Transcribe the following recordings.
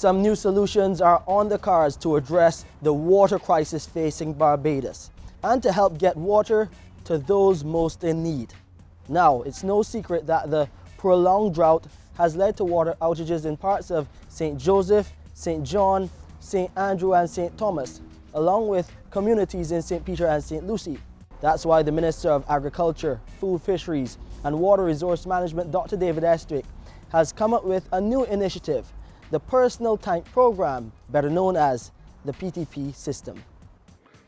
Some new solutions are on the cards to address the water crisis facing Barbados and to help get water to those most in need. Now, it's no secret that the prolonged drought has led to water outages in parts of St. Joseph, St. John, St. Andrew and St. Thomas, along with communities in St. Peter and St. Lucie. That's why the Minister of Agriculture, Food, Fisheries and Water Resource Management, Dr. David Estwick, has come up with a new initiative, the Personal Tank Program, better known as the PTP system.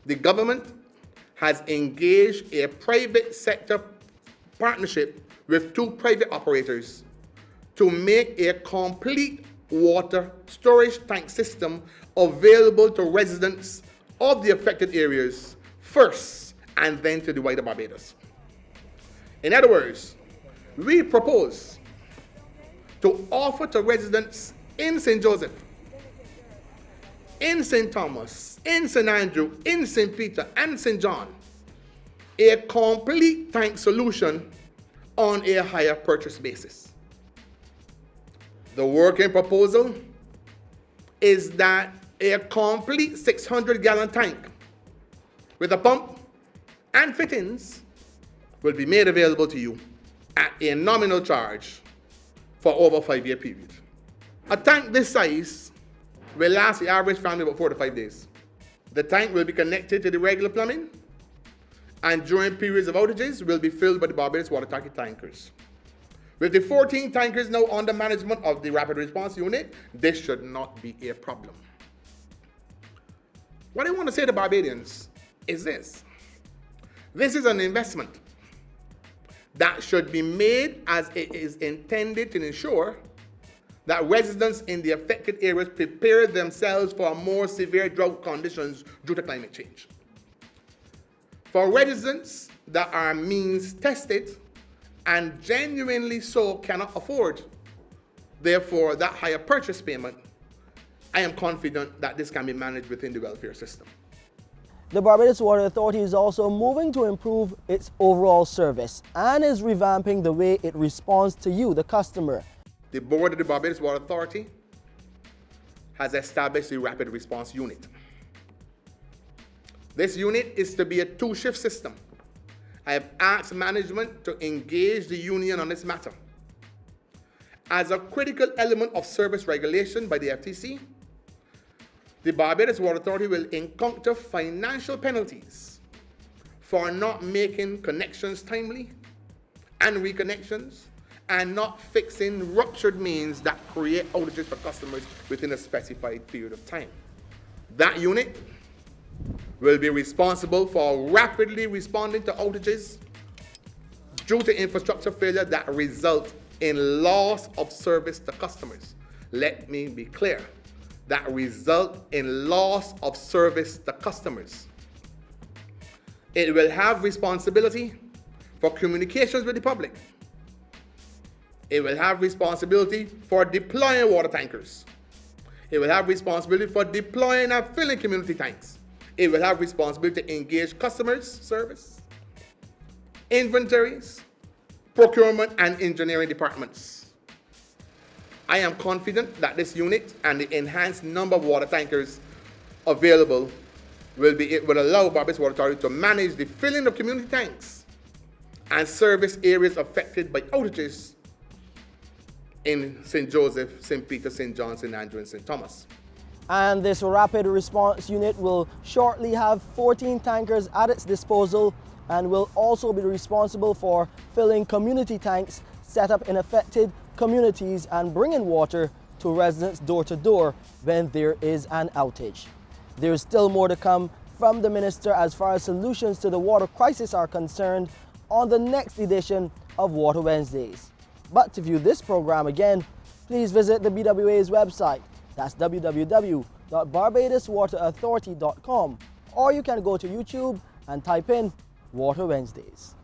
The government has engaged a private sector partnership with 2 private operators to make a complete water storage tank system available to residents of the affected areas first and then to the wider Barbados. In other words, we propose to offer to residents in St. Joseph, in St. Thomas, in St. Andrew, in St. Peter and St. John a complete tank solution on a hire purchase basis. The working proposal is that a complete 600-gallon tank with a pump and fittings will be made available to you at a nominal charge for over a 5-year period. A tank this size will last the average family about 4 to 5 days. The tank will be connected to the regular plumbing, and during periods of outages will be filled by the Barbados Water Authority tankers. With the 14 tankers now under management of the Rapid Response Unit, this should not be a problem. What I want to say to Barbadians is this. This is an investment that should be made as it is intended to ensure that residents in the affected areas prepare themselves for more severe drought conditions due to climate change. For residents that are means tested and genuinely so cannot afford, therefore, that higher purchase payment, I am confident that this can be managed within the welfare system. The Barbados Water Authority is also moving to improve its overall service and is revamping the way it responds to you, the customer. The board of the Barbados Water Authority has established the Rapid Response Unit. This unit is to be a 2-shift system. I have asked management to engage the union on this matter. As a critical element of service regulation by the FTC, the Barbados Water Authority will encounter financial penalties for not making connections timely and reconnections and not fixing ruptured mains that create outages for customers within a specified period of time. That unit will be responsible for rapidly responding to outages due to infrastructure failure that result in loss of service to customers. Let me be clear, that result in loss of service to customers. It will have responsibility for communications with the public. It will have responsibility for deploying water tankers. It will have responsibility for deploying and filling community tanks. It will have responsibility to engage customers service, inventories, procurement, and engineering departments. I am confident that this unit and the enhanced number of water tankers available will allow Barbados Water Authority to manage the filling of community tanks and service areas affected by outages in St. Joseph, St. Peter, St. John, St. Andrew, and St. Thomas. And this Rapid Response Unit will shortly have 14 tankers at its disposal and will also be responsible for filling community tanks set up in affected communities and bringing water to residents door to door when there is an outage. There is still more to come from the Minister as far as solutions to the water crisis are concerned on the next edition of Water Wednesdays. But to view this program again, please visit the BWA's website. That's www.barbadoswaterauthority.com, or you can go to YouTube and type in Water Wednesdays.